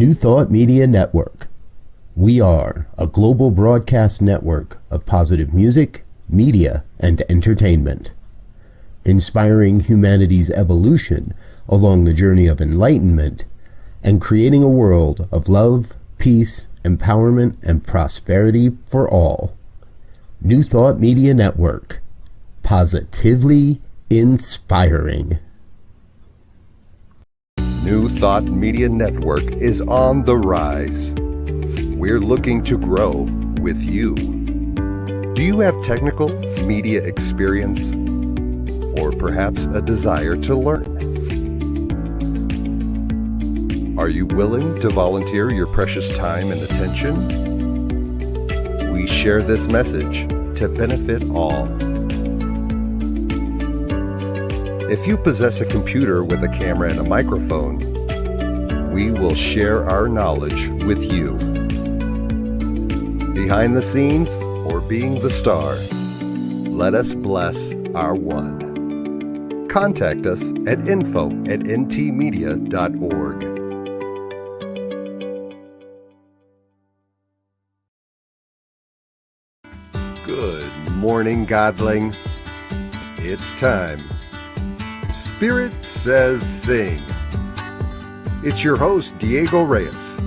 New Thought Media Network. We are a global broadcast network of positive music, media, and entertainment, inspiring humanity's evolution along the journey of enlightenment and creating a world of love, peace, empowerment, and prosperity for all. New Thought Media Network. Positively inspiring. New Thought Media Network is on the rise. We're looking to grow with you. Do you have technical media experience or perhaps a desire to learn? Are you willing to volunteer your precious time and attention? We share this message to benefit all. If you possess a computer with a camera and a microphone, we will share our knowledge with you. Behind the scenes or being the star, let us bless our one. Contact us at info@ntmedia.org. Good morning, Godling. It's time. Spirit Says Sing. It's your host, Diego Reyes,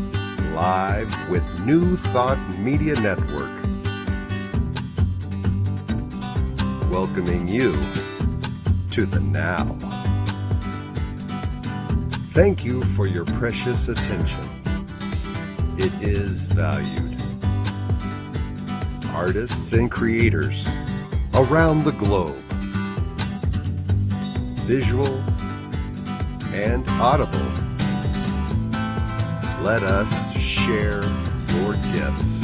live with New Thought Media Network, welcoming you to the now. Thank you for your precious attention. It is valued. Artists and creators around the globe, visual and audible, let us share your gifts.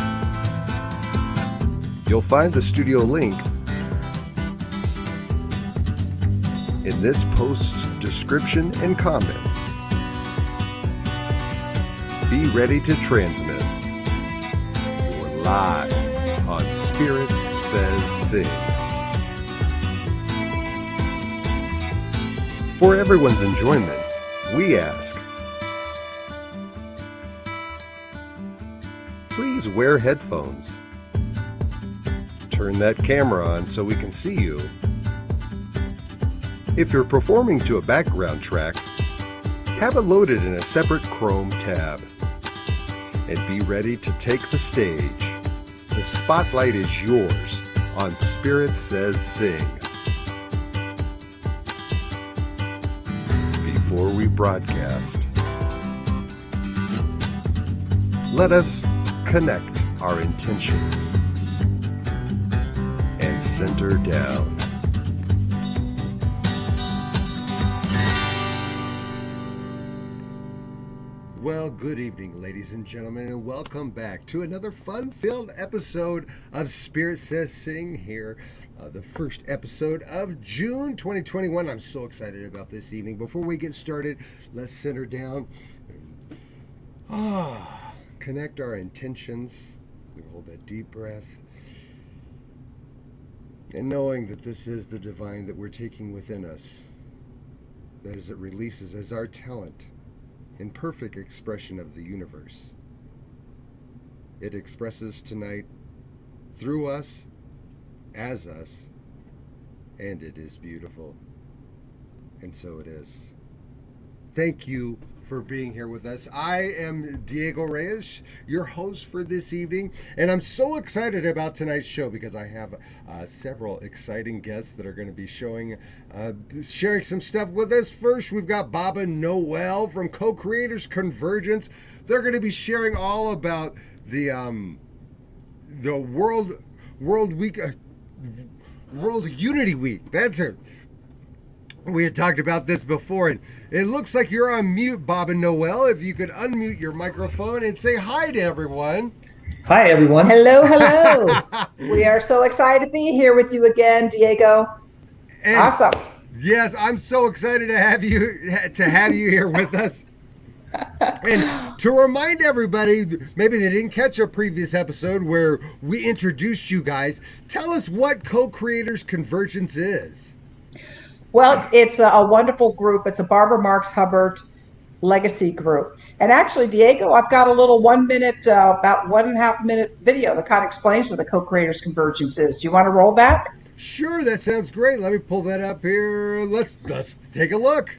You'll find the studio link in this post's description and comments. Be ready to transmit. You're live on Spirit Says Sing. For everyone's enjoyment, we ask, please wear headphones. Turn that camera on so we can see you. If you're performing to a background track, have it loaded in a separate Chrome tab. And be ready to take the stage. The spotlight is yours on Spirit Says Sing. Before we broadcast, let us connect our intentions and center down. Well, good evening, ladies and gentlemen, and welcome back to another fun-filled episode of Spirit Says Sing here. The first episode of June 2021. I'm so excited about this evening. Before we get started, let's center down. Connect our intentions. Hold that deep breath. And knowing that this is the divine that we're taking within us, that as it releases as our talent in perfect expression of the universe, it expresses tonight through us, as us, and it is beautiful. And so it is. Thank you for being here with us. I am Diego Reyes, your host for this evening, and I'm so excited about tonight's show because I have several exciting guests that are going to be sharing some stuff with us. First, we've got Bob and Noel from Co-Creators Convergence. They're going to be sharing all about the World Unity Week. That's it. We had talked about this before, and it looks like you're on mute, Bob and Noel. If you could unmute your microphone and say hi to everyone. Hi, everyone. Hello, hello. We are so excited to be here with you again, Diego. And awesome. Yes, I'm so excited to have you here with us. And to remind everybody, maybe they didn't catch a previous episode where we introduced you guys, tell us what Co-Creators Convergence is. Well, it's a wonderful group. It's a Barbara Marx Hubbard Legacy Group. And actually, Diego, I've got a little 1 minute, about 1.5 minute video that kind of explains what the Co-Creators Convergence is. Do you want to roll that? Sure, that sounds great. Let me pull that up here. Let's take a look.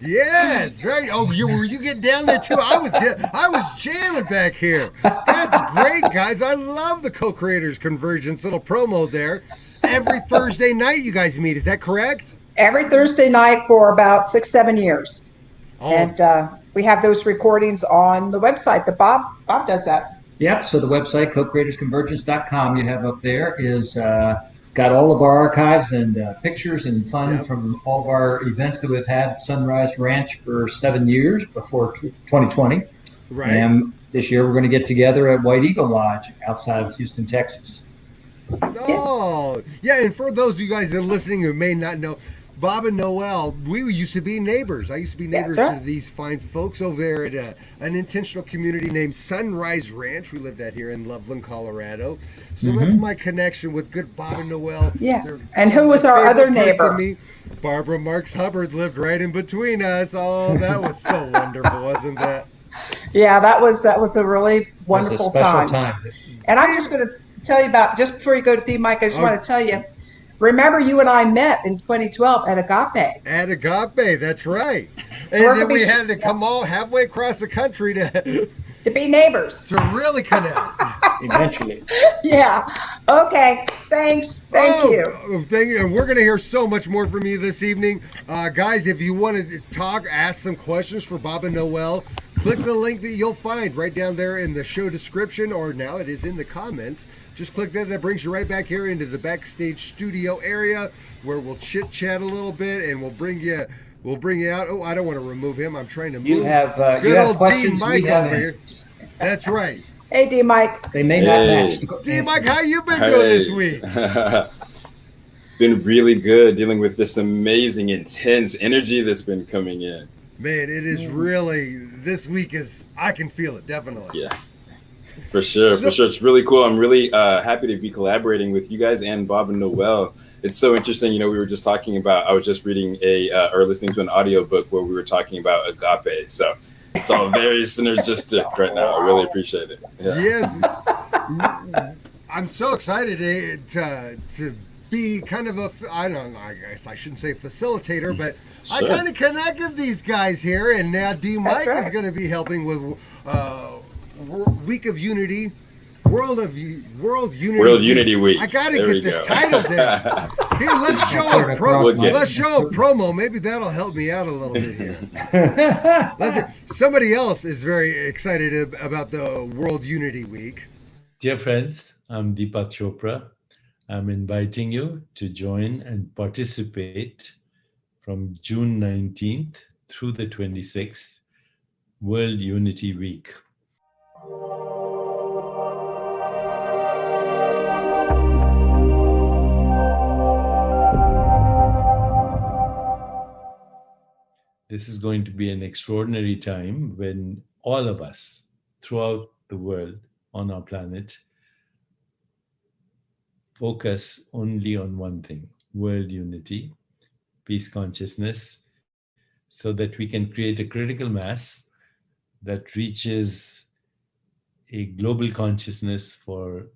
Yes, very. Oh, were you getting down there too? I was jamming back here. That's great, guys. I love the Co-Creators Convergence little promo there. Every Thursday night, you guys meet. Is that correct? Every Thursday night for about 6-7 years. Oh. And we have those recordings on the website. But Bob does that. Yep. So the website, co-creatorsconvergence.com, you have up there is got all of our archives and pictures and fun from all of our events that we've had. Sunrise Ranch for 7 years before 2020. Right. And this year we're going to get together at White Eagle Lodge outside of Houston, Texas. Oh, yeah. And for those of you guys that are listening who may not know, Bob and Noel, we used to be neighbors. I used to be neighbors to these fine folks over there at an intentional community named Sunrise Ranch. We lived out here in Loveland, Colorado. So that's my connection with good Bob and Noel. Yeah. They're And who was our other neighbor? Barbara Marks Hubbard lived right in between us. Oh, that was so wonderful, wasn't that? Yeah, that was a really wonderful It was a special time. And I'm just going to tell you about, just before you go to the mic, I just want to tell you, remember you and I met in 2012 at Agape. At Agape, that's right. And then we had to come all halfway across the country to be neighbors. To really connect. Eventually. Yeah. Okay. Thanks. Thank you. And we're going to hear so much more from you this evening. Guys, if you want to talk, ask some questions for Bob and Noel, click the link that you'll find right down there in the show description, or now it is in the comments. Just click that. That brings you right back here into the backstage studio area where we'll chit-chat a little bit, and we'll bring you out. Oh, I don't want to remove him. I'm trying to move. You have good old questions. D Mike over here. That's right. Hey, D Mike. They may not match. D Mike, how you been doing this week? Been really good, dealing with this amazing, intense energy that's been coming in. Man, it is really, this week is, I can feel it, definitely. Yeah, for sure. It's really cool. I'm really happy to be collaborating with you guys and Bob and Noel. It's so interesting. You know, we were just talking about, I was just reading or listening to an audiobook where we were talking about agape. So it's all very synergistic right now. I really appreciate it. Yeah. Yes. I'm so excited to be kind of I guess I shouldn't say facilitator, but sure. I kind of connected these guys here, and now D Mike is going to be helping with Week of Unity, World Unity Week. I got to get this title down. Here, let's show a promo. Maybe that'll help me out a little bit here. Somebody else is very excited about the World Unity Week. Dear friends, I'm Deepak Chopra. I'm inviting you to join and participate from June 19th through the 26th, World Unity Week. This is going to be an extraordinary time when all of us throughout the world on our planet focus only on one thing, world unity, peace consciousness, so that we can create a critical mass that reaches a global consciousness for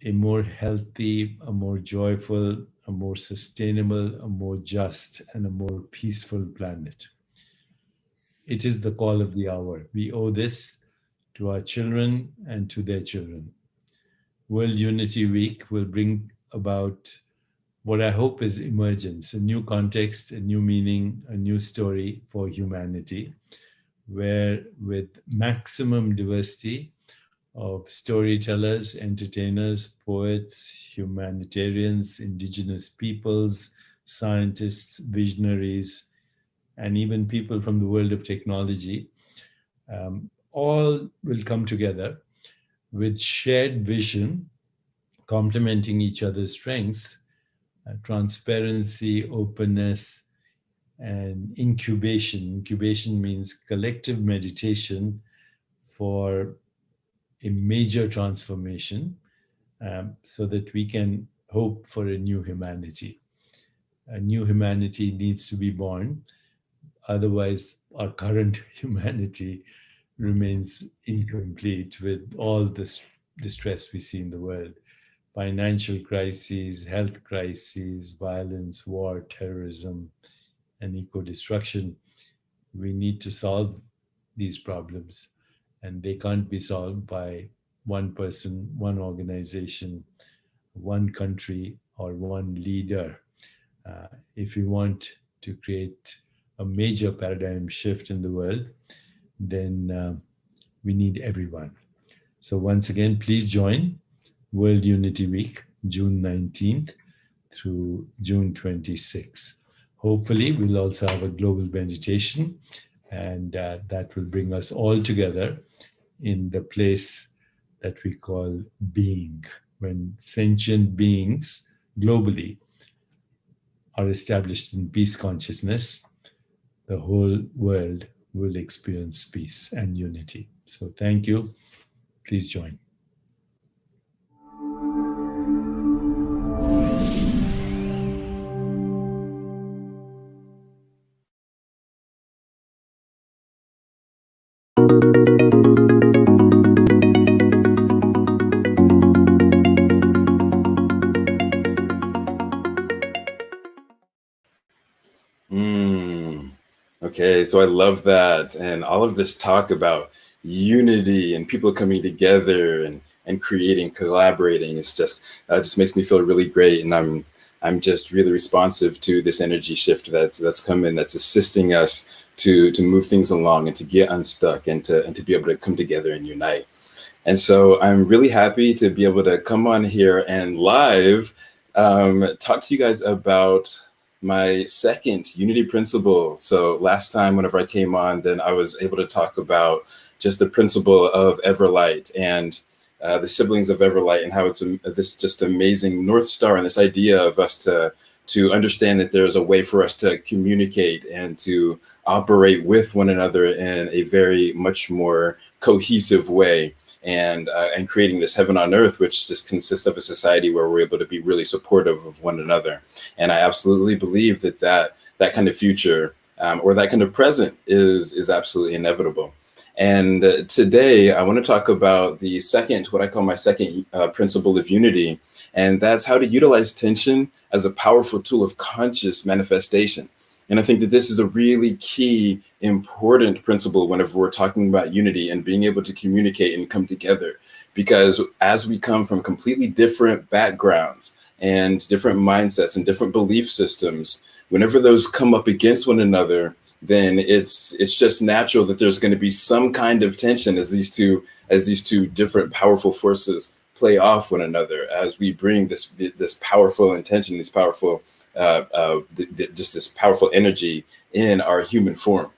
a more healthy, a more joyful, a more sustainable, a more just, and a more peaceful planet. It is the call of the hour. We owe this to our children and to their children. World Unity Week will bring about what I hope is emergence, a new context, a new meaning, a new story for humanity, where with maximum diversity of storytellers, entertainers, poets, humanitarians, indigenous peoples, scientists, visionaries, and even people from the world of technology, all will come together with shared vision, complementing each other's strengths, transparency, openness, and incubation. Incubation means collective meditation for a major transformation, so that we can hope for a new humanity. A new humanity needs to be born. Otherwise, our current humanity remains incomplete with all the distress we see in the world. Financial crises, health crises, violence, war, terrorism, and eco-destruction. We need to solve these problems, and they can't be solved by one person, one organization, one country, or one leader. If we want to create a major paradigm shift in the world, then we need everyone. So once again, please join World Unity Week, June 19th through June 26th. Hopefully, we'll also have a global meditation, and that will bring us all together in the place that we call being. When sentient beings globally are established in peace consciousness, the whole world will experience peace and unity. So thank you. Please join. Okay, so I love that. And all of this talk about unity and people coming together and creating, collaborating, it's just makes me feel really great. And I'm just really responsive to this energy shift that's coming, that's assisting us to move things along and to get unstuck and to be able to come together and unite. And so I'm really happy to be able to come on here and live talk to you guys about my second unity principle. So last time, whenever I came on, then I was able to talk about just the principle of Everlight and the siblings of Everlight, and how it's this just amazing North Star, and this idea of us to understand that there's a way for us to communicate and to operate with one another in a very much more cohesive way, and creating this heaven on earth, which just consists of a society where we're able to be really supportive of one another. And I absolutely believe that kind of future or that kind of present is absolutely inevitable. And today I want to talk about the second, what I call my second principle of unity, and that's how to utilize tension as a powerful tool of conscious manifestation. And I think that this is a really key, important principle whenever we're talking about unity and being able to communicate and come together. Because as we come from completely different backgrounds and different mindsets and different belief systems, whenever those come up against one another, then it's just natural that there's going to be some kind of tension as these two different powerful forces play off one another, as we bring this powerful intention, this powerful just this powerful energy in our human form.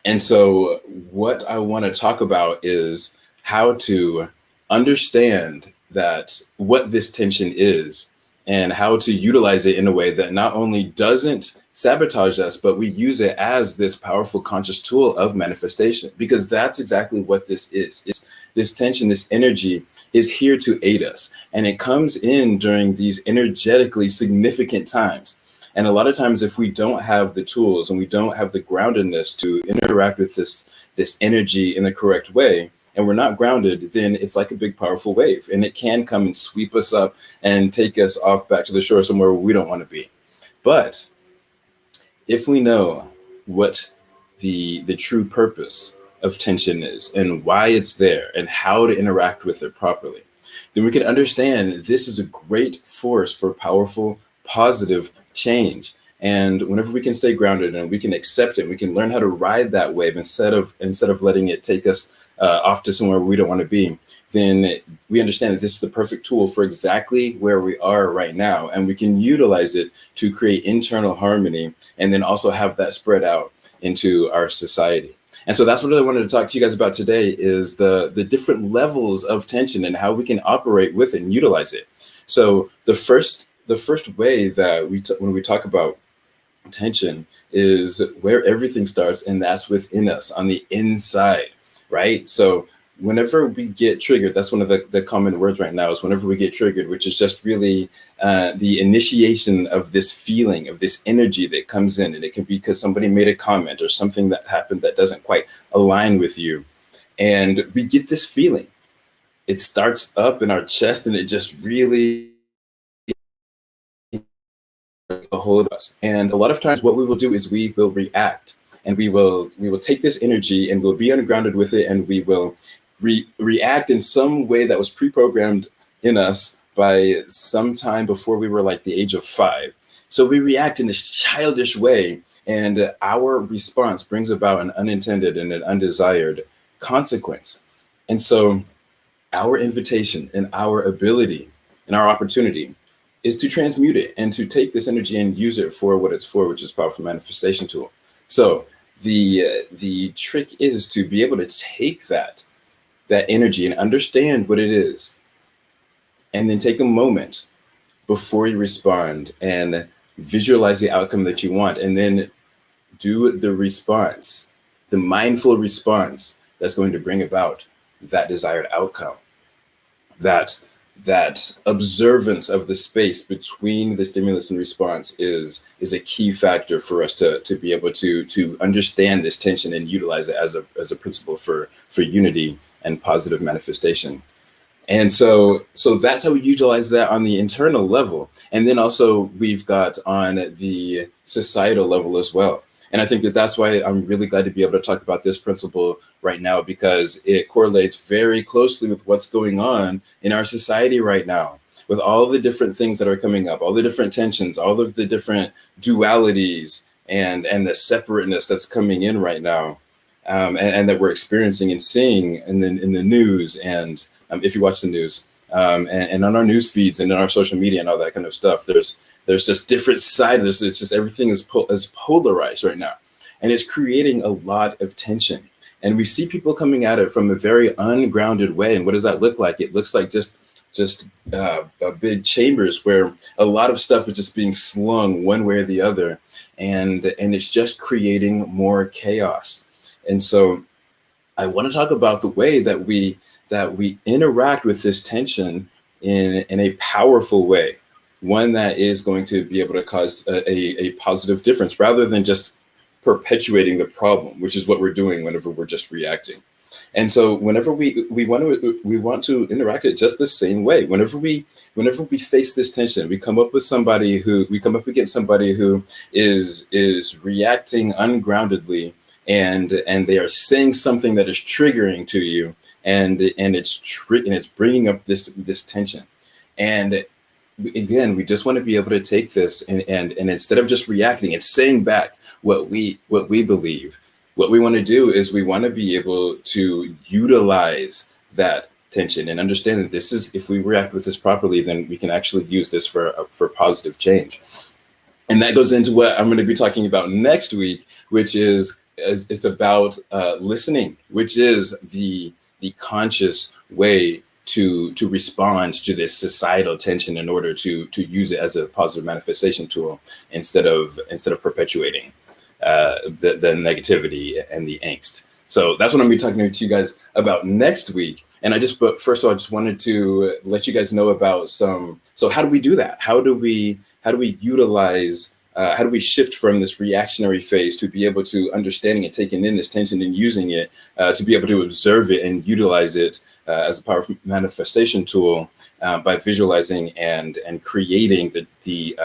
And so what I want to talk about is how to understand that what this tension is and how to utilize it in a way that not only doesn't sabotage us, but we use it as this powerful conscious tool of manifestation, because that's exactly what this is. This tension, this energy is here to aid us, and it comes in during these energetically significant times. And a lot of times, if we don't have the tools and we don't have the groundedness to interact with this energy in the correct way, and we're not grounded, then it's like a big, powerful wave, and it can come and sweep us up and take us off back to the shore somewhere where we don't want to be. But if we know what the true purpose of tension is and why it's there and how to interact with it properly, then we can understand this is a great force for powerful, positive change. And whenever we can stay grounded and we can accept it, we can learn how to ride that wave instead of letting it take us off to somewhere we don't want to be, then we understand that this is the perfect tool for exactly where we are right now. And we can utilize it to create internal harmony and then also have that spread out into our society. And so that's what I wanted to talk to you guys about today, is the different levels of tension and how we can operate with it and utilize it. So the first way that when we talk about tension is where everything starts, and that's within us on the inside, right? So whenever we get triggered, that's one of the common words right now, is whenever we get triggered, which is just really the initiation of this feeling, of this energy that comes in. And it can be because somebody made a comment or something that happened that doesn't quite align with you. And we get this feeling. It starts up in our chest and it just really a hold of us. And a lot of times what we will do is we will react, and we will take this energy and we'll be ungrounded with it, and we will react in some way that was pre-programmed in us by some time before we were like the age of 5. So we react in this childish way, and our response brings about an unintended and an undesired consequence. And so our invitation and our ability and our opportunity is to transmute it and to take this energy and use it for what it's for, which is powerful manifestation tool. So the trick is to be able to take that energy and understand what it is, and then take a moment before you respond and visualize the outcome that you want, and then do the response, the mindful response that's going to bring about that desired outcome. That observance of the space between the stimulus and response is a key factor for us to be able to understand this tension and utilize it as a principle for unity and positive manifestation. And so that's how we utilize that on the internal level. And then also we've got on the societal level as well. And I think that's why I'm really glad to be able to talk about this principle right now, because it correlates very closely with what's going on in our society right now, with all the different things that are coming up, all the different tensions, all of the different dualities and the separateness that's coming in right now, and that we're experiencing and seeing in the news, and if you watch the news, and on our news feeds and on our social media and all that kind of stuff. There's just different sides. It's just everything is polarized right now, and it's creating a lot of tension. And we see people coming at it from a very ungrounded way. And what does that look like? It looks like just big chambers where a lot of stuff is just being slung one way or the other, and it's just creating more chaos. And so I want to talk about the way that we interact with this tension in a powerful way. One that is going to be able to cause a positive difference, rather than just perpetuating the problem, which is what we're doing whenever we're just reacting. And so whenever we want to interact it just the same way. Whenever we face this tension, we come up against somebody who is reacting ungroundedly, and they are saying something that is triggering to you, and it's bringing up this tension. And again, we just want to be able to take this and instead of just reacting and saying back what we believe, what we want to do is we want to be able to utilize that tension and understand that this is, if we react with this properly, then we can actually use this for positive change. And that goes into what I'm going to be talking about next week, which is it's about listening, which is the conscious way to respond to this societal tension in order to use it as a positive manifestation tool instead of perpetuating the negativity and the angst. So that's what I'm going to be talking to you guys about next week. And first of all, I just wanted to let you guys know about so how do we do that? How do we utilize shift from this reactionary phase to be able to understanding and taking in this tension and using it to be able to observe it and utilize it as a powerful manifestation tool by visualizing and creating the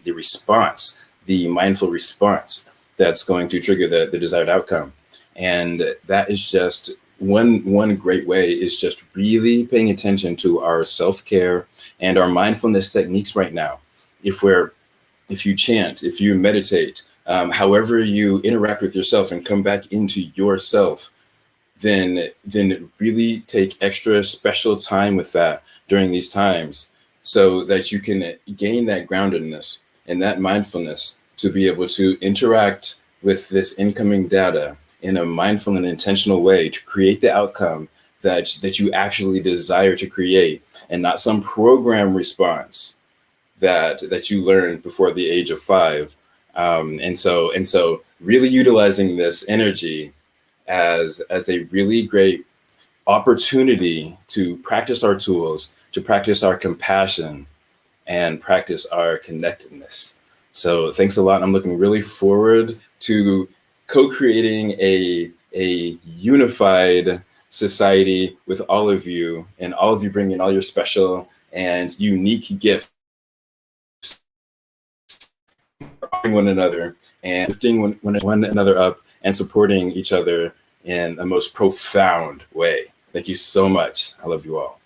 response, the mindful response that's going to trigger the desired outcome. And that is just one great way is just really paying attention to our self-care and our mindfulness techniques right now. If you chant, if you meditate, however you interact with yourself and come back into yourself, then really take extra special time with that during these times so that you can gain that groundedness and that mindfulness to be able to interact with this incoming data in a mindful and intentional way to create the outcome that you actually desire to create, and not some program response that you learned before the age of 5. And so really utilizing this energy as a really great opportunity to practice our tools, to practice our compassion, and practice our connectedness. So thanks a lot. I'm looking really forward to co-creating a unified society with all of you, and all of you bringing all your special and unique gifts, one another and lifting one another up and supporting each other in the most profound way. Thank you so much. I love you all.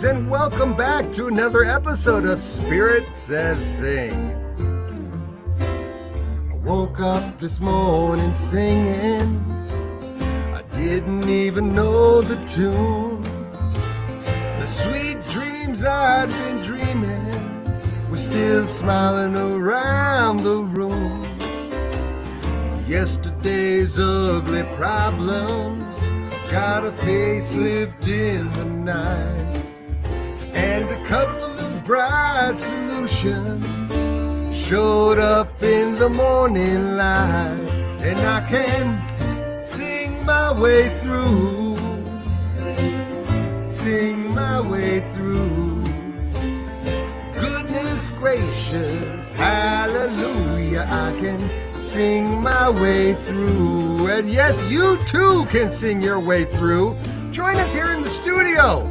And welcome back to another episode of Spirit Says Sing. I woke up this morning singing. I didn't even know the tune. The sweet dreams I'd been dreaming were still smiling around the room. Yesterday's ugly problems got a facelift in the night. And a couple of bright solutions showed up in the morning light. And I can sing my way through, sing my way through. Goodness gracious, hallelujah, I can sing my way through. And yes, you too can sing your way through. Join us here in the studio.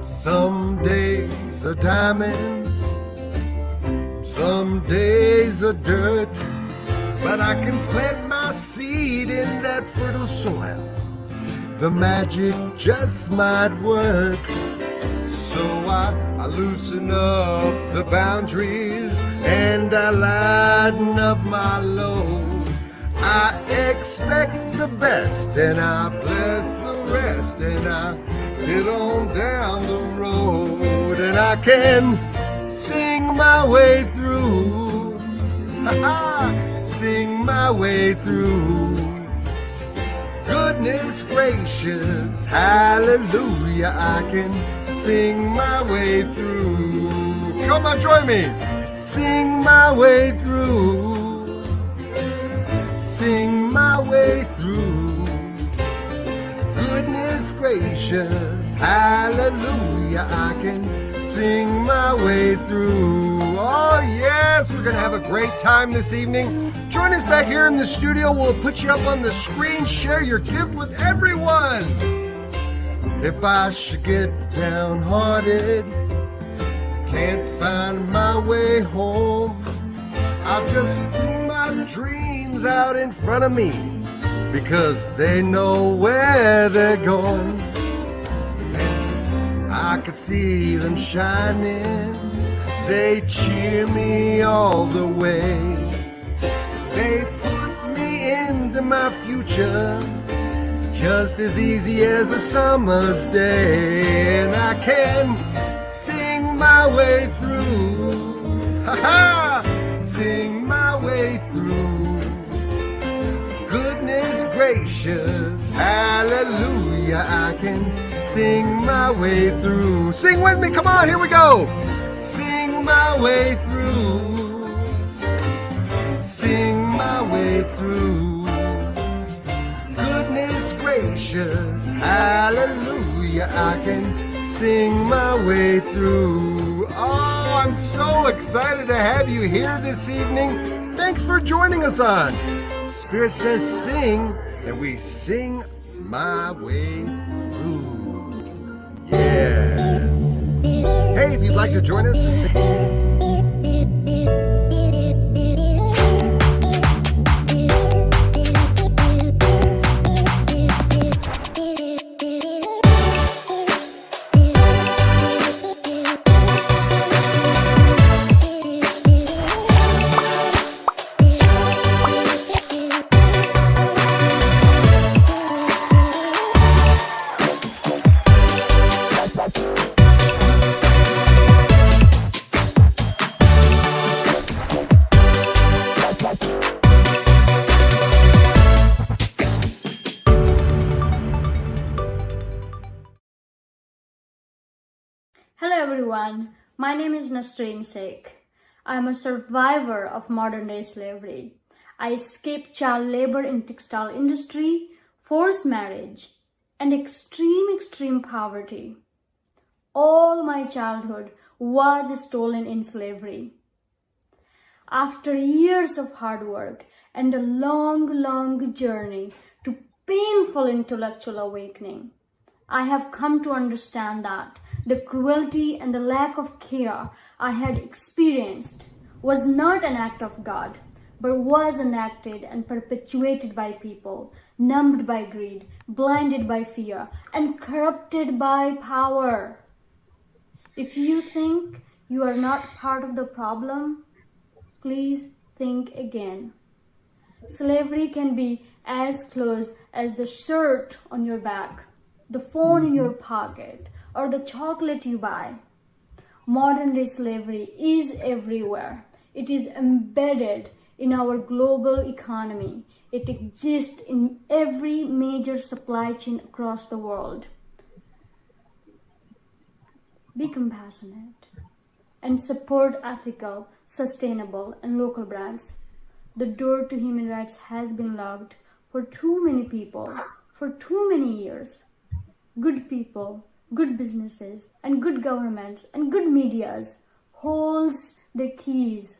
Some days are diamonds, some days are dirt, but I can plant my seed in that fertile soil. The magic just might work. So I loosen up the boundaries and I lighten up my load. I expect the best and I bless the rest, and I head on down the road, and I can sing my way through, sing my way through. Goodness gracious, hallelujah, I can sing my way through. Come on, join me. Sing my way through, sing my way through. Goodness gracious, hallelujah, I can sing my way through. Oh yes, we're gonna have a great time this evening. Join us back here in the studio. We'll put you up on the screen. Share your gift with everyone. If I should get downhearted, can't find my way home, I'll just throw my dreams out in front of me, because they know where they're going. And I could see them shining They cheer me all the way. They put me into my future just as easy as a summer's day. And I can sing my way through. Ha ha! Sing my way through. Goodness gracious, hallelujah, I can sing my way through. Sing with me, come on, here we go. Sing my way through. Sing my way through. Goodness gracious, hallelujah, I can sing my way through. Oh, I'm so excited to have you here this evening. Thanks for joining us on Spirit Says Sing, and we sing my way through. Yes. Hey, if you'd like to join us and sing. Hello everyone, my name is Nasreen Sheikh. I am a survivor of modern-day slavery. I escaped child labor in textile industry, forced marriage, and extreme poverty. All my childhood was stolen in slavery. After years of hard work and a long journey to painful intellectual awakening, I have come to understand that the cruelty and the lack of care I had experienced was not an act of God, but was enacted and perpetuated by people, numbed by greed, blinded by fear, and corrupted by power. If you think you are not part of the problem, please think again. Slavery can be as close as the shirt on your back, the phone in your pocket, or the chocolate you buy. Modern day slavery is everywhere. It is embedded in our global economy. It exists in every major supply chain across the world. Be compassionate and support ethical, sustainable, and local brands. The door to human rights has been locked for too many people, for too many years. Good people, good businesses, and good governments, and good medias holds the keys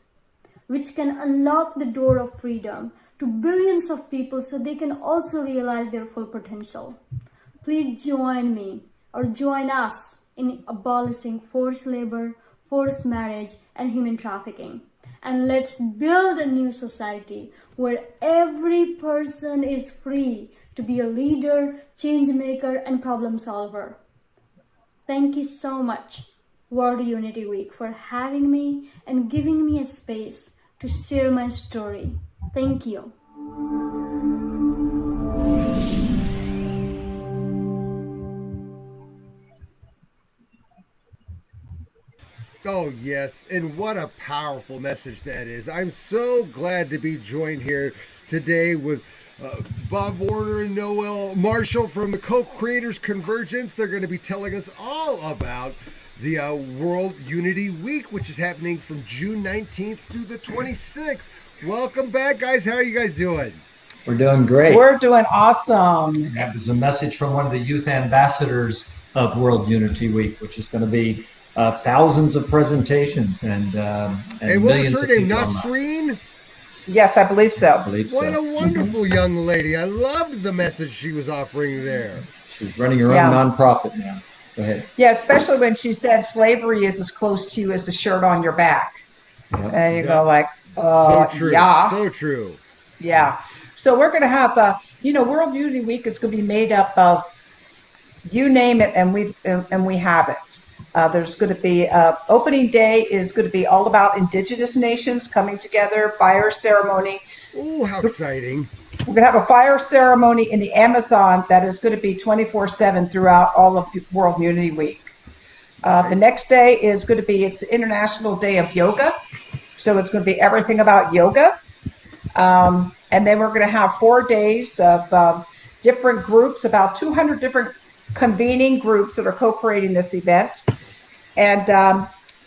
which can unlock the door of freedom to billions of people so they can also realize their full potential. Please join me or join us in abolishing forced labor, forced marriage, and human trafficking. And let's build a new society where every person is free to be a leader, change maker, and problem solver. Thank you so much, World Unity Week, for having me and giving me a space to share my story. Thank you. Oh, yes, and what a powerful message that is. I'm so glad to be joined here today with Bob Warner and Noel Marshall from the Co-Creators Convergence. They're going to be telling us all about the World Unity Week, which is happening from June 19th through the 26th. Welcome back, guys. How are you guys doing? We're doing great. We're doing awesome. That was a message from one of the youth ambassadors of World Unity Week, which is going to be thousands of presentations and what millions was her of name? people Nasreen? Yes, I believe so. What a wonderful young lady. I loved the message she was offering there. She's running her own nonprofit now. Go ahead. Yeah, especially when she said slavery is as close to you as the shirt on your back. Yep. And you go like, so true. Yeah. So true. Yeah. So we're going to have, World Unity Week is going to be made up of, you name it, and we have it. There's going to be opening day is going to be all about Indigenous nations coming together, fire ceremony. Oh, how exciting. We're going to have a fire ceremony in the Amazon that is going to be 24/7 throughout all of World Unity Week. The next day is going to be, it's International Day of Yoga. So it's going to be everything about yoga. And then we're going to have 4 days of different groups, about 200 different convening groups that are co-creating this event. And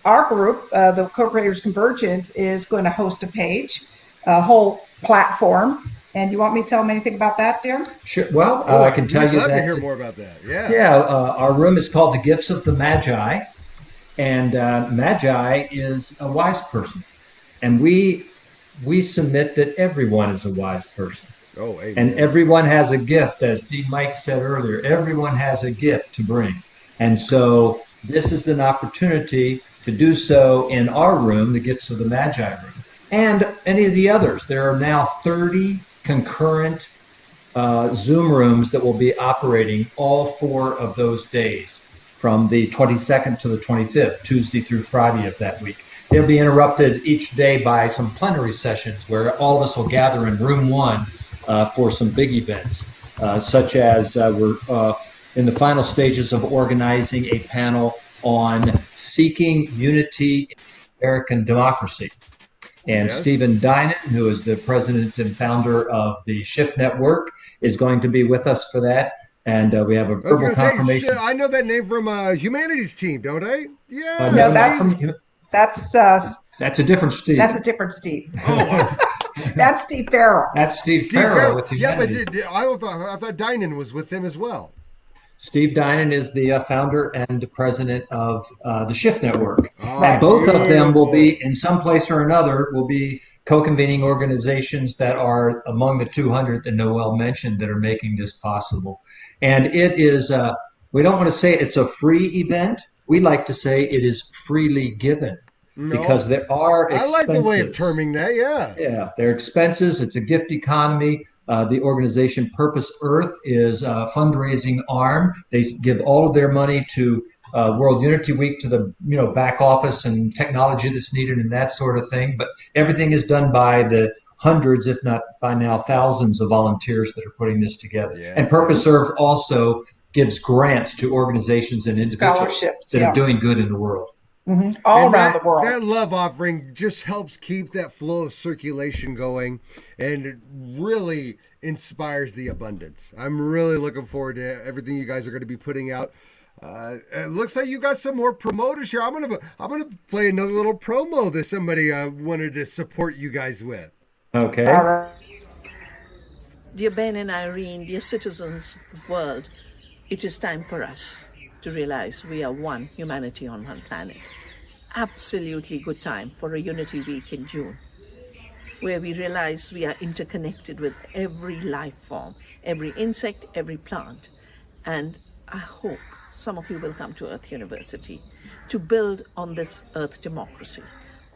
our group, the Co-Creators Convergence, is going to host a page, a whole platform. And you want me to tell them anything about that, dear? Sure. Well, I can tell you I'd love that. to hear more about that. Yeah. Yeah. Our room is called the Gifts of the Magi, and Magi is a wise person, and we submit that everyone is a wise person. Oh, amen. And everyone has a gift, as D. Mike said earlier. Everyone has a gift to bring, and so this is an opportunity to do so in our room, the Gifts of the Magi room, and any of the others. There are now 30 concurrent Zoom rooms that will be operating all 4 of those days, from the 22nd to the 25th, Tuesday through Friday of that week. They'll be interrupted each day by some plenary sessions where all of us will gather in room 1 for some big events, such as we're in the final stages of organizing a panel on seeking unity in American democracy. And Yes. Stephen Dinan, who is the president and founder of the Shift Network, is going to be with us for that. And we have a I was verbal going to say, confirmation. shit, I know that name from Humanities Team, don't I? Yeah. No, that's that's a different Steve. that's a different Steve. Oh, That's Steve Farrell. That's Steve Steve Farrell Farrell. with Yeah, but Humanities. I thought Dinan was with him as well. Steve Dinan is the founder and president of the Shift Network. Oh, And both of them will beautiful. be, in some place or another, will be co-convening organizations that are among the 200 that Noel mentioned that are making this possible. And it is, we don't want to say it's a free event. We like to say it is freely given, because there are expenses. I like the way of terming that, yeah. Yeah, there are expenses. It's a gift economy. The organization Purpose Earth is a fundraising arm. They give all of their money to World Unity Week, to the back office and technology that's needed and that sort of thing. But everything is done by the hundreds, if not by now thousands, of volunteers that are putting this together. Yes. And Purpose Earth also gives grants to organizations and individuals Scholarships, that yeah. are doing good in the world. All And around the world. That love offering just helps keep that flow of circulation going, and it really inspires the abundance. I'm really looking forward to everything you guys are going to be putting out. It looks like you got some more promoters here. I'm gonna play another little promo that somebody wanted to support you guys with. Okay. All right. Dear Ben and Irene, dear citizens of the world, it is time for us to realize we are one humanity on one planet. Absolutely good time for a Unity Week in June, where we realize we are interconnected with every life form, every insect, every plant. And I hope some of you will come to Earth University to build on this Earth democracy,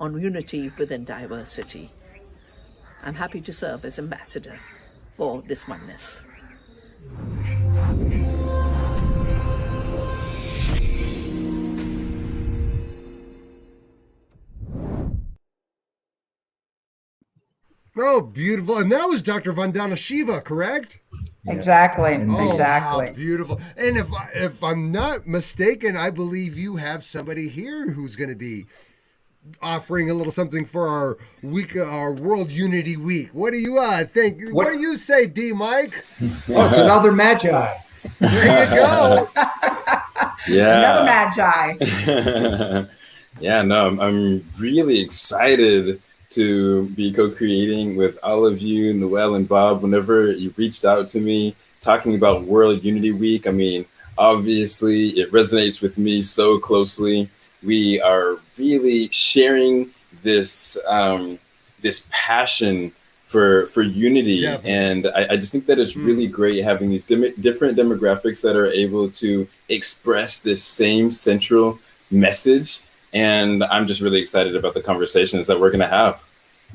on unity within diversity. I'm happy to serve as ambassador for this oneness. Oh, beautiful. And that was Dr. Vandana Shiva, correct? Exactly. Oh, Exactly. how beautiful. And if I'm not mistaken, I believe you have somebody here who's going to be offering a little something for our week, our World Unity Week. What do you think? What do you say, D. Mike? Oh, it's another Magi. There you go. Yeah. Another Magi. Yeah, no, I'm really excited to be co-creating with all of you, Noel and Bob. Whenever you reached out to me talking about World Unity Week, I mean, obviously it resonates with me so closely. We are really sharing this this passion for unity. Definitely. And I just think that it's really great having these different demographics that are able to express this same central message. And I'm just really excited about the conversations that we're going to have.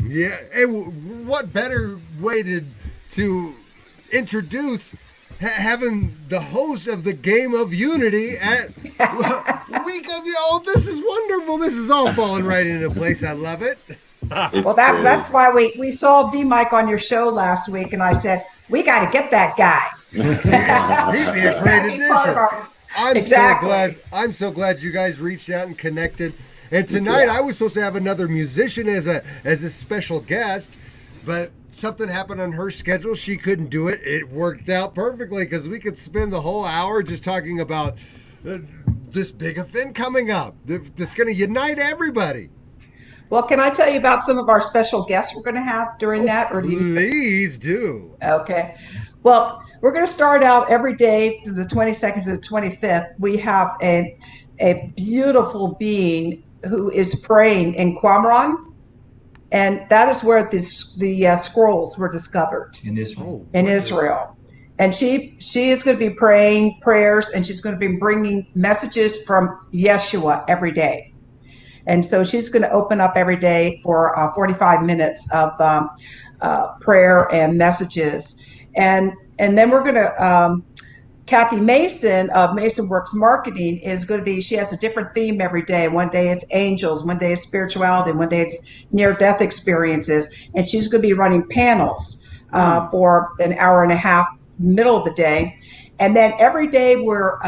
Yeah, and what better way to introduce having the host of the Game of Unity at Week of Oh, this is wonderful. This is all falling right into place. I love it. Well, that's why we saw D-Mike on your show last week, and I said, we got to get that guy. He'd be a great addition. I'm so glad you guys reached out and connected. And tonight I was supposed to have another musician as a special guest, but something happened on her schedule. She couldn't do it. It worked out perfectly because we could spend the whole hour just talking about this big event coming up that's going to unite everybody. Well, can I tell you about some of our special guests we're going to have during that? Or please do. Okay. Well, we're going to start out every day through the 22nd to the 25th. We have a beautiful being who is praying in Qumran, and that is where the scrolls were discovered in Israel. And she is going to be praying prayers, and she's going to be bringing messages from Yeshua every day. And so she's going to open up every day for 45 minutes of prayer and messages. And then we're going to, Kathy Mason of Mason Works Marketing is going to be, she has a different theme every day. One day it's angels, one day it's spirituality, one day it's near-death experiences. And she's going to be running panels for an hour and a half, middle of the day. And then every day we're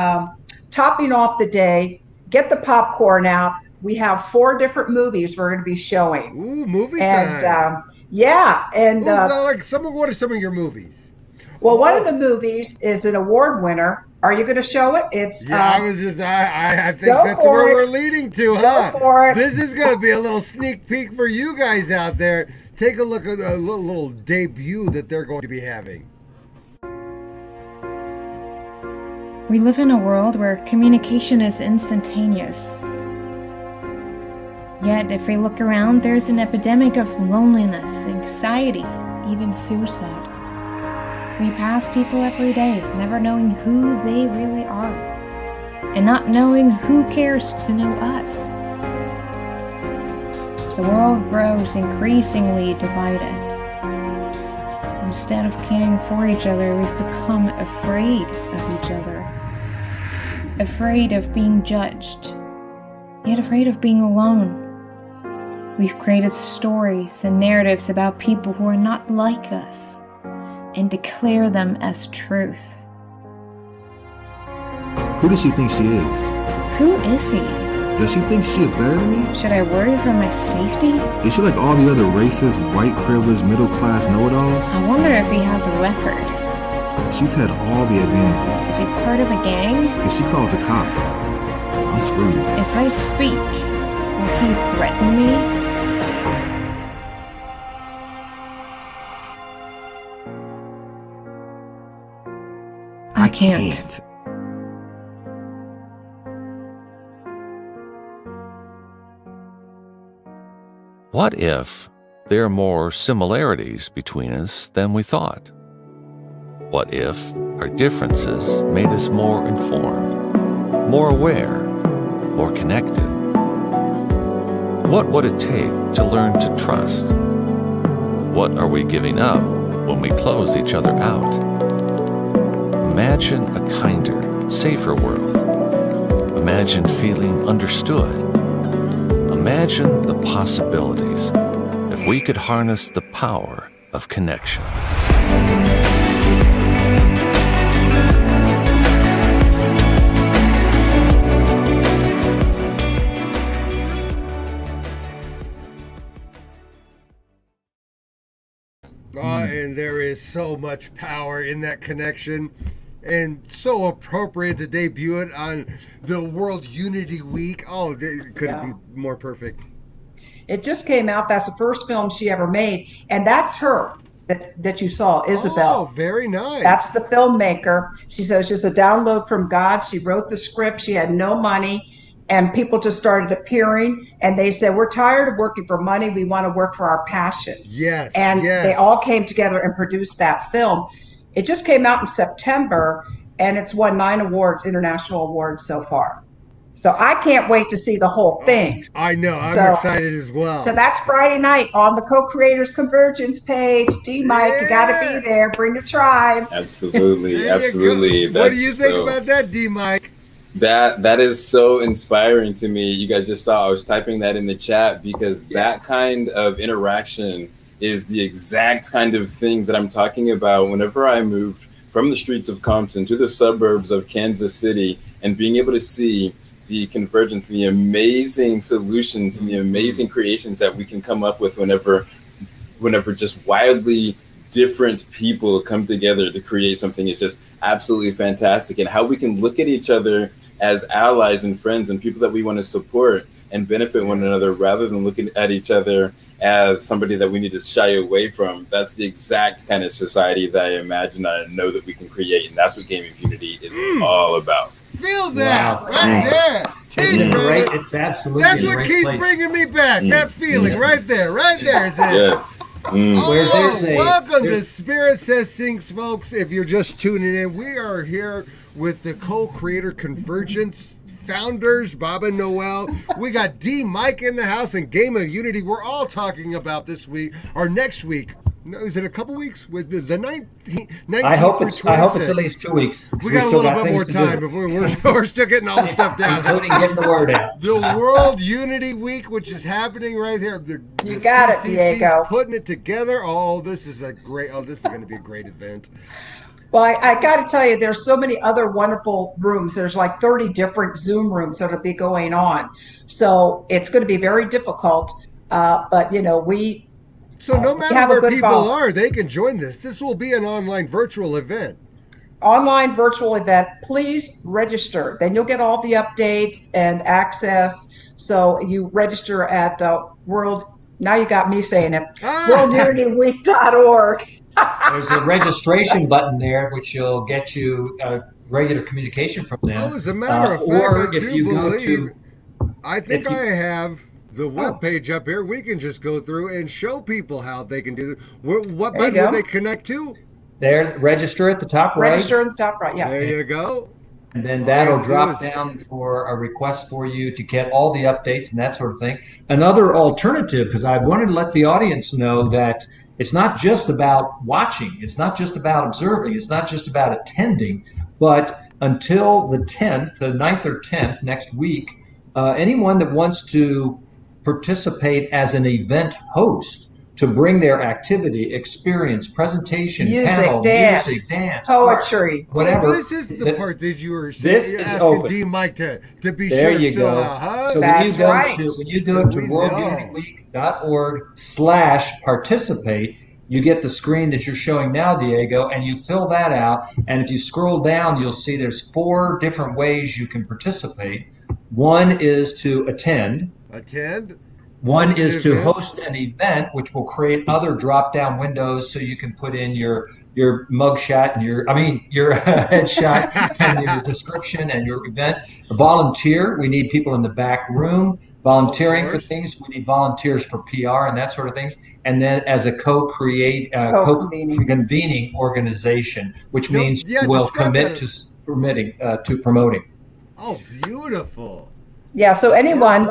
topping off the day, get the popcorn out. We have 4 different movies we're going to be showing. Ooh, movie time. What are some of your movies? Well, one of the movies is an award winner. Are you going to show it? It's I think that's where we're leading to, huh? Go for it. This is going to be a little sneak peek for you guys out there. Take a look at a little debut that they're going to be having. We live in a world where communication is instantaneous. Yet, if we look around, there's an epidemic of loneliness, anxiety, even suicide. We pass people every day, never knowing who they really are, and not knowing who cares to know us. The world grows increasingly divided. Instead of caring for each other, we've become afraid of each other. Afraid of being judged, yet afraid of being alone. We've created stories and narratives about people who are not like us and declare them as truth. Who does she think she is? Who is he? Does she think she is better than me? Should I worry for my safety? Is she like all the other racist, white privileged, middle class know-it-alls? I wonder if he has a record. She's had all the advantages. Is he part of a gang? If she calls the cops, I'm screwed. If I speak, will he threaten me? I can't. What if there are more similarities between us than we thought? What if our differences made us more informed, more aware, more connected? What would it take to learn to trust? What are we giving up when we close each other out? Imagine a kinder, safer world. Imagine feeling understood. Imagine the possibilities if we could harness the power of connection. And there is so much power in that connection, and so appropriate to debut it on the World Unity Week. Oh, could it be more perfect? It just came out. That's the first film she ever made, and that's her that you saw, Isabel. Oh, very nice. That's the filmmaker. She says just a download from God. She wrote the script. She had no money, and people just started appearing, and they said, we're tired of working for money. We want to work for our passion. Yes. And they all came together and produced that film. It just came out in September, and it's won 9 awards, international awards so far. So I can't wait to see the whole thing. I know. I'm excited as well. So that's Friday night on the Co-Creators Convergence page. D-Mike, you got to be there. Bring the tribe. Absolutely. Absolutely. What do you think about that, D-Mike? That is so inspiring to me. You guys just saw I was typing that in the chat because that kind of interaction is the exact kind of thing that I'm talking about whenever I moved from the streets of Compton to the suburbs of Kansas City and being able to see the convergence, the amazing solutions and the amazing creations that we can come up with whenever just wildly different people come together to create something is just absolutely fantastic. And how we can look at each other as allies and friends and people that we want to support and benefit one another rather than looking at each other as somebody that we need to shy away from. That's the exact kind of society that I imagine I know that we can create. And that's what Game of Unity is all about. Feel that right there. It's absolutely That's what keeps bringing me back. That feeling right there is it. Yes. Welcome to Spirit Says Sinks, folks. If you're just tuning in, we are here with the Co-Creator Convergence founders, Bob and Noel. We got D-Mike in the house and Game of Unity. We're all talking about this week or next week. No, is it a couple weeks with the 19th? I hope it's at least 2 weeks. We got a little bit more time before we're still getting all the stuff down. Including getting the word out. The World Unity Week, which is happening right here. You got it, Diego. Putting it together. This is going to be a great event. Well, I got to tell you, there's so many other wonderful rooms. There's like 30 different Zoom rooms that'll be going on. So it's going to be very difficult. But, So no matter where people are, they can join this. This will be an online virtual event. Online virtual event. Please register. Then you'll get all the updates and access. So you register at World. Now you got me saying it. WorldUnityWeek.org. There's a registration button there, which will get you regular communication from them. As a matter of fact, I think I have the web page up here. We can just go through and show people how they can do this. What button will they connect to? There, register at the top right. Register at the top right, yeah. There you go. And then that'll drop down for a request for you to get all the updates and that sort of thing. Another alternative, because I wanted to let the audience know that it's not just about watching. It's not just about observing. It's not just about attending. But until the 10th, the 9th or 10th next week, anyone that wants to participate as an event host to bring their activity, experience, presentation, panel, dance, poetry, art, whatever. This is the part that you were saying, asking D-Mike to be there sure to you fill go. out. Huh? So when you go to worldunityweek.org/participate, you get the screen that you're showing now, Diego, and you fill that out. And if you scroll down, you'll see there's 4 different ways you can participate. One is to attend. One is to host an event, which will create other drop-down windows so you can put in your mugshot and your headshot and your description and your event. Volunteer, we need people in the back room volunteering for things. We need volunteers for PR and that sort of things. And then as a co-convening organization, which means we'll commit to promoting. Oh, beautiful. Yeah, so anyone,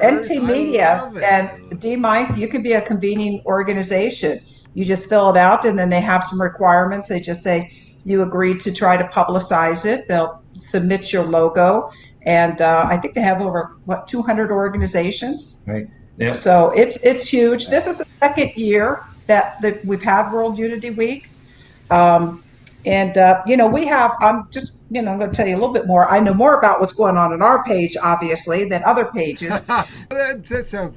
NT Media and D-Mike, you could be a convening organization. You just fill it out, and then they have some requirements. They just say you agree to try to publicize it. They'll submit your logo, and I think they have over 200 organizations. Right. Yeah. So it's huge. This is the second year that we've had World Unity Week. We have, I'm going to tell you a little bit more. I know more about what's going on our page, obviously, than other pages. that sounds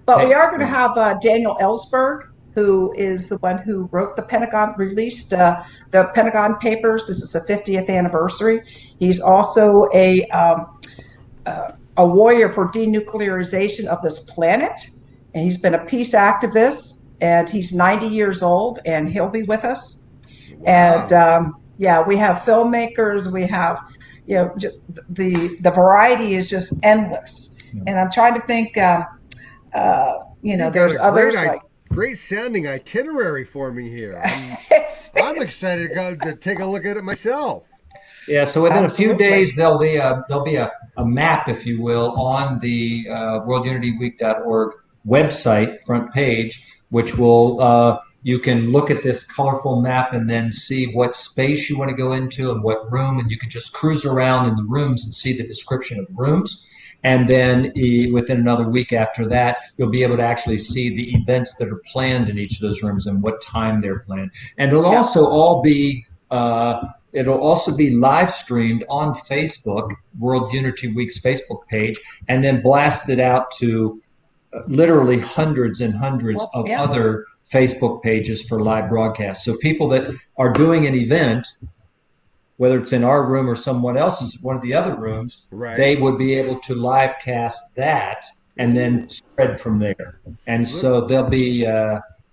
But we are going to have Daniel Ellsberg, who is the one who wrote the Pentagon, released the Pentagon Papers. This is the 50th anniversary. He's also a warrior for denuclearization of this planet. And he's been a peace activist. And he's 90 years old, and he'll be with us. Wow. And we have filmmakers. We have, just the variety is just endless. Yeah. And I'm trying to think, there's others great sounding itinerary for me here. I'm excited to take a look at it myself. Yeah, so within a few Absolutely. days, there'll be a map, if you will, on the worldunityweek.org website front page, which will you can look at this colorful map and then see what space you want to go into and what room, and you can just cruise around in the rooms and see the description of the rooms. And then within another week after that, you'll be able to actually see the events that are planned in each of those rooms and what time they're planned. And it'll also all be it'll also be live streamed on Facebook, World Unity Week's Facebook page, and then blasted out to literally hundreds and hundreds of other Facebook pages for live broadcasts. So people that are doing an event, whether it's in our room or someone else's, one of the other rooms, they would be able to live cast that and then spread from there. And so there'll be,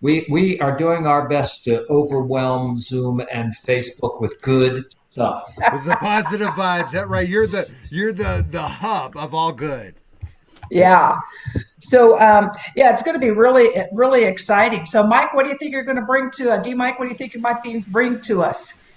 we are doing our best to overwhelm Zoom and Facebook with good stuff. With the positive vibes. That right. You're the hub of all good. Yeah. So, it's going to be really, really exciting. So, Mike, what do you think you're going to bring to D-Mike? What do you think you might bring to us?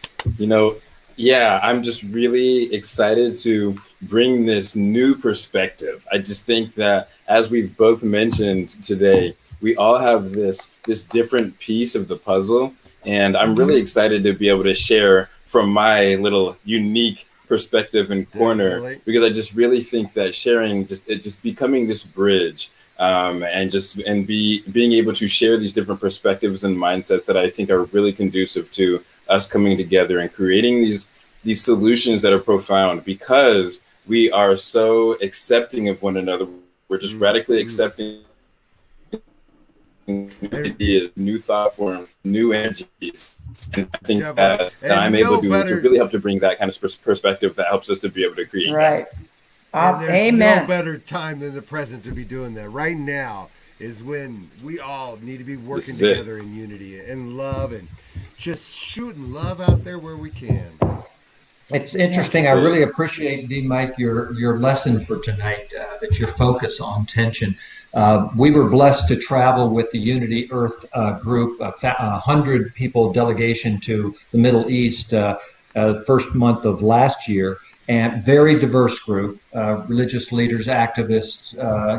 Yeah, I'm just really excited to bring this new perspective. I just think that, as we've both mentioned today, we all have this different piece of the puzzle, and I'm really excited to be able to share from my little unique perspective and corner, because I just really think that sharing, just becoming this bridge, and being able to share these different perspectives and mindsets that I think are really conducive to us coming together and creating these solutions that are profound, because we are so accepting of one another. We're just radically accepting new ideas, new thought forms, new energies. And I think that I'm able to really help to bring that kind of perspective that helps us to be able to create. Right. There's Amen. no better time than the present to be doing that. Right now is when we all need to be working together in unity and love, and just shooting love out there where we can. It's interesting. I really appreciate, D-Mike, your lesson for tonight, that your focus on tension. We were blessed to travel with the Unity Earth group, 100 people delegation to the Middle East the first month of last year, and very diverse group, religious leaders, activists,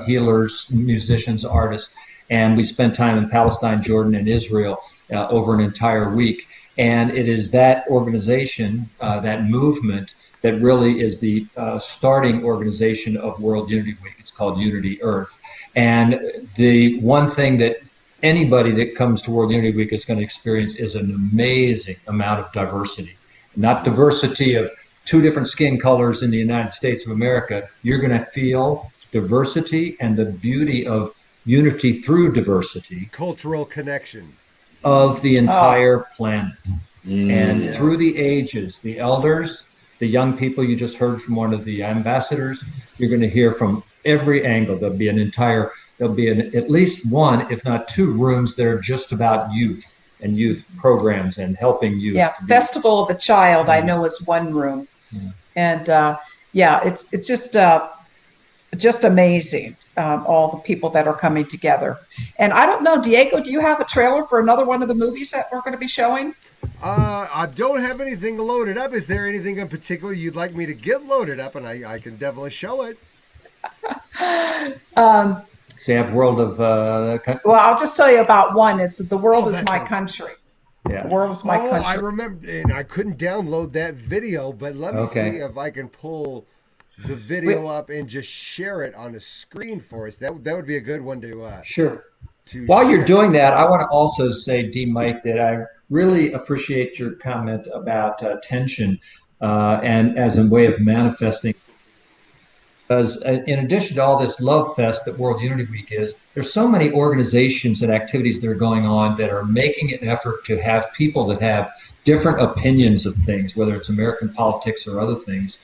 healers, musicians, artists. And we spent time in Palestine, Jordan, and Israel over an entire week. And it is that organization, that movement, that really is the starting organization of World Unity Week. It's called Unity Earth. And the one thing that anybody that comes to World Unity Week is going to experience is an amazing amount of diversity. Not diversity of two different skin colors in the United States of America. You're going to feel diversity and the beauty of unity through diversity. Cultural connection. Of the entire planet. And through the ages, the elders, the young people you just heard from one of the ambassadors, you're going to hear from every angle. There'll be at least one, if not two rooms that are just about youth and youth programs and helping youth. Yeah, Festival of the Child, I know, is one room. And it's just amazing. All the people that are coming together. And I don't know, Diego, do you have a trailer for another one of the movies that we're going to be showing? I don't have anything loaded up. Is there anything in particular you'd like me to get loaded up? And I can definitely show it. So you have World of... well, I'll just tell you about one. It's The World is My Country. Yeah. The World is My Country. I remember, and I couldn't download that video, but let me see if I can pull the video up and just share it on the screen for us. That would be a good one to sure. While you're doing that, I want to also say, D-Mike, that I really appreciate your comment about tension and as a way of manifesting. Because in addition to all this love fest that World Unity Week is, there's so many organizations and activities that are going on that are making an effort to have people that have different opinions of things, whether it's American politics or other things,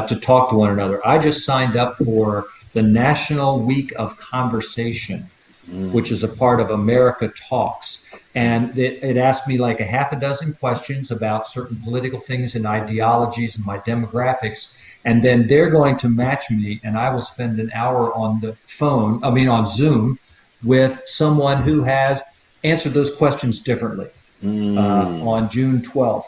to talk to one another. I just signed up for the National Week of Conversation, which is a part of America Talks. And it asked me like a half a dozen questions about certain political things and ideologies and my demographics. And then they're going to match me, and I will spend an hour on on Zoom with someone who has answered those questions differently on June 12th.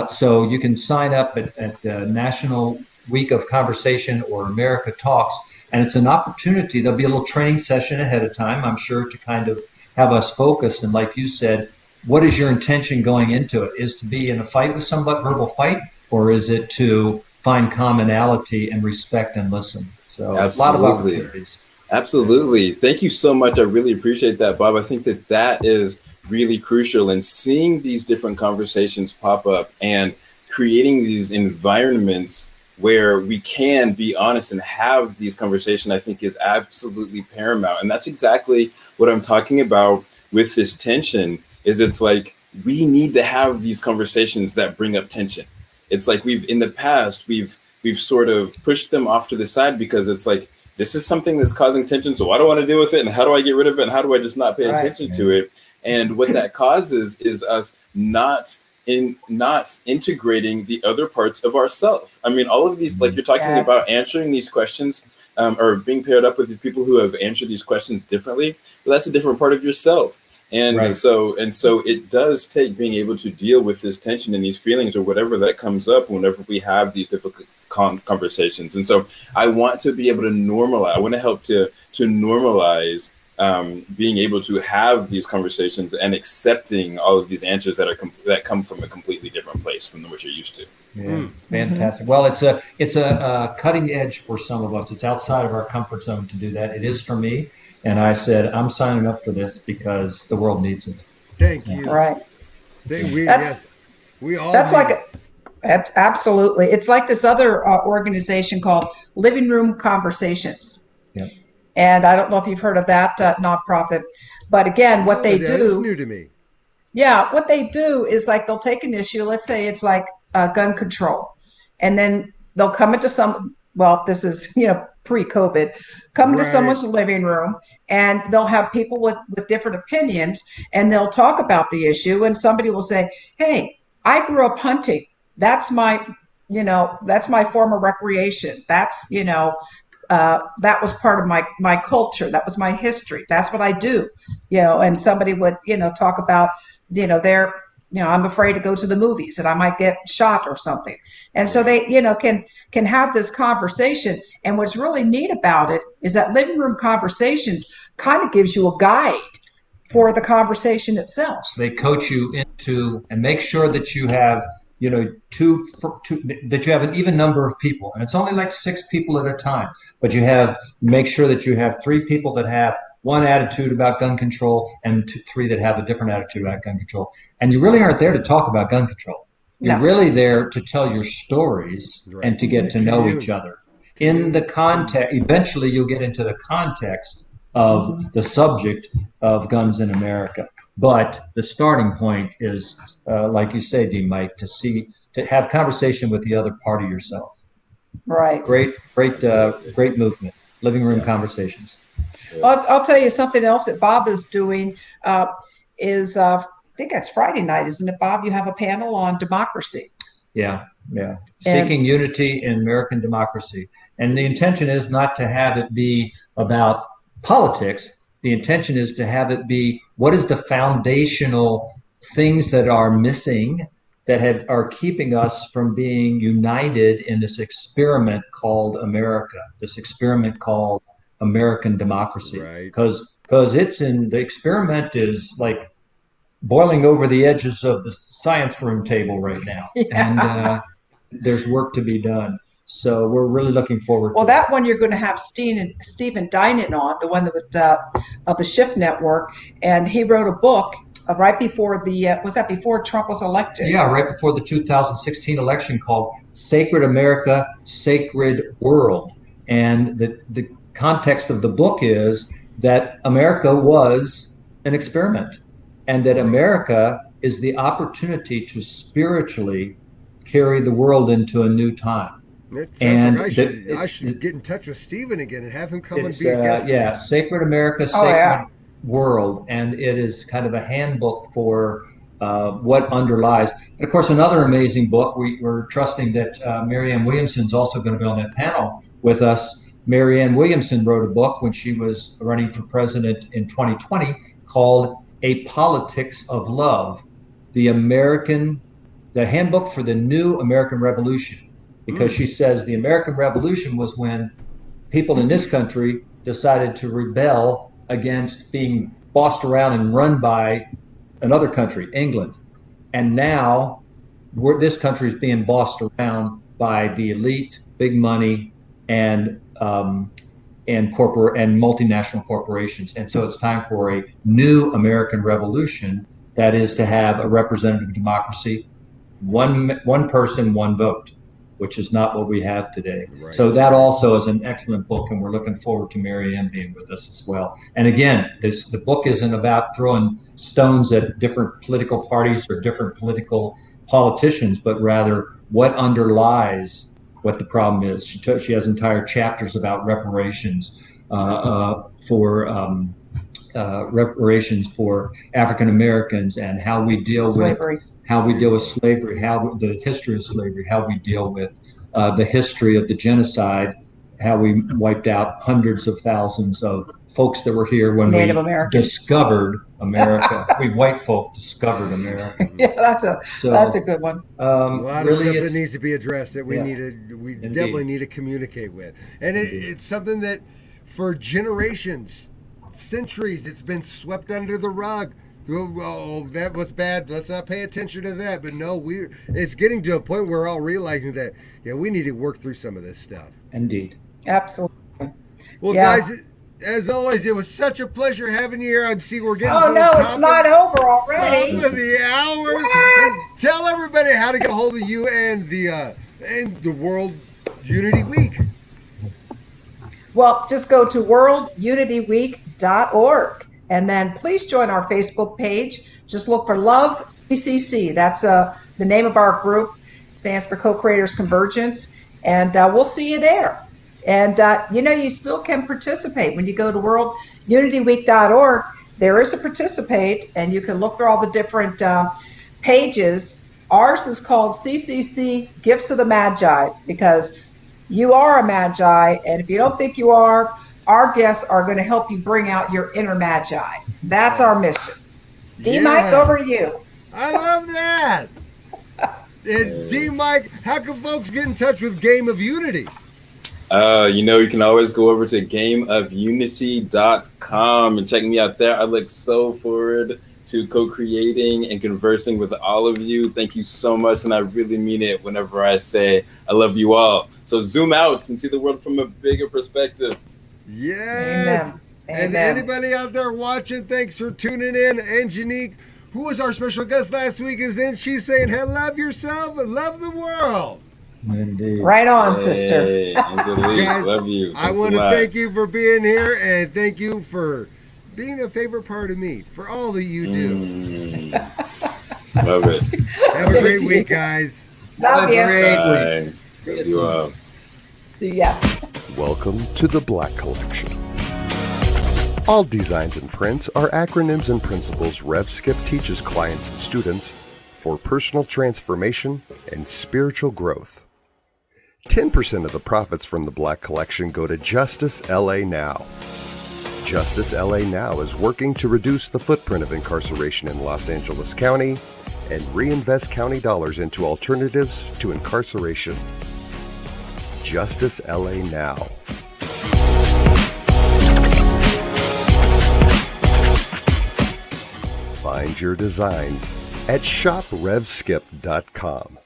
So you can sign up at National Week of Conversation or America Talks, and it's an opportunity. There'll be a little training session ahead of time, I'm sure, to kind of have us focus. And like you said, what is your intention going into it? Is to be in a fight with somebody, verbal fight, or is it to find commonality and respect and listen? So Absolutely. A lot of opportunities. Absolutely. Thank you so much. I really appreciate that, Bob. I think that is really crucial, and seeing these different conversations pop up and creating these environments where we can be honest and have these conversations, I think is absolutely paramount. And that's exactly what I'm talking about with this tension. Is it's like we need to have these conversations that bring up tension. It's like in the past we've sort of pushed them off to the side because it's like, this is something that's causing tension, so what do I want to do with it, and how do I get rid of it, and how do I just not pay attention to it? And what that causes is us not integrating the other parts of ourself. I mean, all of these, like you're talking about answering these questions, or being paired up with these people who have answered these questions differently. Well, that's a different part of yourself. And so it does take being able to deal with this tension and these feelings or whatever that comes up whenever we have these difficult conversations. And so I want to be able to normalize. I want to help to normalize being able to have these conversations and accepting all of these answers that come from a completely different place from what you're used to. Yeah, fantastic. Well, it's a cutting edge for some of us. It's outside of our comfort zone to do that. It is for me. And I said, I'm signing up for this because the world needs it. Thank you. Right. We all. That's absolutely. It's like this other organization called Living Room Conversations. Yep. And I don't know if you've heard of that nonprofit, but again, what they do. It's new to me. Yeah, what they do is like they'll take an issue. Let's say it's like gun control, and then they'll come into some. Well, this is pre-COVID. Come into someone's living room, and they'll have people with different opinions, and they'll talk about the issue. And somebody will say, "Hey, I grew up hunting. That's my form of recreation. That's that was part of my culture. That was my history. That's what I do." And somebody would talk about their. I'm afraid to go to the movies and I might get shot or something. And so they, can have this conversation. And what's really neat about it is that living room conversations kind of gives you a guide for the conversation itself. They coach you into and make sure that you have, that you have an even number of people. And it's only like 6 people at a time, but make sure that you have 3 people that have one attitude about gun control and 3 that have a different attitude about gun control. And you really aren't there to talk about gun control. You're really there to tell your stories and to get to know each other. In the context, eventually you'll get into the context of the subject of guns in America. But the starting point is, like you say, D. Mike, to have conversation with the other part of yourself. Right. Great movement. Living room conversations. Well, I'll tell you something else that Bob is doing is I think that's Friday night, isn't it, Bob? You have a panel on democracy. Yeah. Seeking unity in American democracy. And the intention is not to have it be about politics. The intention is to have it be what is the foundational things that are missing that are keeping us from being united in this experiment called America, this experiment called American democracy. Because the experiment is like boiling over the edges of the science room table right now. And there's work to be done. So we're really looking forward to that one you're going to have Stephen Dinan on, the one that of the Shift Network. And he wrote a book right before before Trump was elected? Yeah, right before the 2016 election called Sacred America, Sacred World. And the context of the book is that America was an experiment and that America is the opportunity to spiritually carry the world into a new time. It sounds like I should get in touch with Stephen again and have him come and be a guest. Yeah, Sacred America, Sacred World. And it is kind of a handbook for what underlies. And of course, another amazing book, we're trusting that Marianne Williamson's also going to be on that panel with us. Marianne Williamson wrote a book when she was running for president in 2020 called A Politics of Love, the American the handbook for the new American Revolution, because she says the American Revolution was when people in this country decided to rebel against being bossed around and run by another country, England. And now this country is being bossed around by the elite, big money, and multinational corporations. And so it's time for a new American revolution, that is to have a representative democracy, one person, one vote, which is not what we have today. Right. So that also is an excellent book, and we're looking forward to Mary Ann being with us as well. And again, the book isn't about throwing stones at different political parties or different politicians, but rather what underlies what the problem is. She has entire chapters about reparations reparations for African Americans, and how we deal with slavery, the history of slavery, how we deal with the history of the genocide, how we wiped out hundreds of thousands of folks that were here when Native we Americans discovered America. We white folk discovered America. Yeah, that's a good one. A lot of stuff that needs to be addressed that we definitely need to communicate with. And it's something that for generations, centuries, it's been swept under the rug. Oh, that was bad. Let's not pay attention to that. But no, it's getting to a point where we're all realizing that, we need to work through some of this stuff. Indeed. Absolutely. Well, guys, as always, it was such a pleasure having you here. I see we're getting to the top it's not over already. Top of the hour. Tell everybody how to get a hold of you and the World Unity Week. Well, just go to worldunityweek.org, and then please join our Facebook page. Just look for Love CCC. That's the name of our group. It stands for Co-Creators Convergence, and we'll see you there. And you still can participate when you go to worldunityweek.org. There is a participate, and you can look through all the different pages. Ours is called CCC Gifts of the Magi, because you are a Magi, and if you don't think you are, our guests are going to help you bring out your inner Magi. That's our mission. D-Mike, over to you. I love that. And D-Mike, how can folks get in touch with Game of Unity? You can always go over to gameofunity.com and check me out there. I look so forward to co-creating and conversing with all of you. Thank you so much, and I really mean it whenever I say I love you all. So zoom out and see the world from a bigger perspective. Yes. Amen. And anybody out there watching, thanks for tuning in. And Janique, who was our special guest last week, is in. She's saying, hey, love yourself and love the world. Indeed. Right on, sister. Hey, Angelique, guys, love you. Thanks I want to thank you for being here, and thank you for being a favorite part of me, for all that you do. Love it. Have a great week, guys. Love you. Great week. Love you all. See ya. Welcome to the Black Collection. All designs and prints are acronyms and principles RevSkip teaches clients and students for personal transformation and spiritual growth. 10% of the profits from the Black Collection go to Justice LA Now. Justice LA Now is working to reduce the footprint of incarceration in Los Angeles County and reinvest county dollars into alternatives to incarceration. Justice LA Now. Find your designs at shoprevskip.com.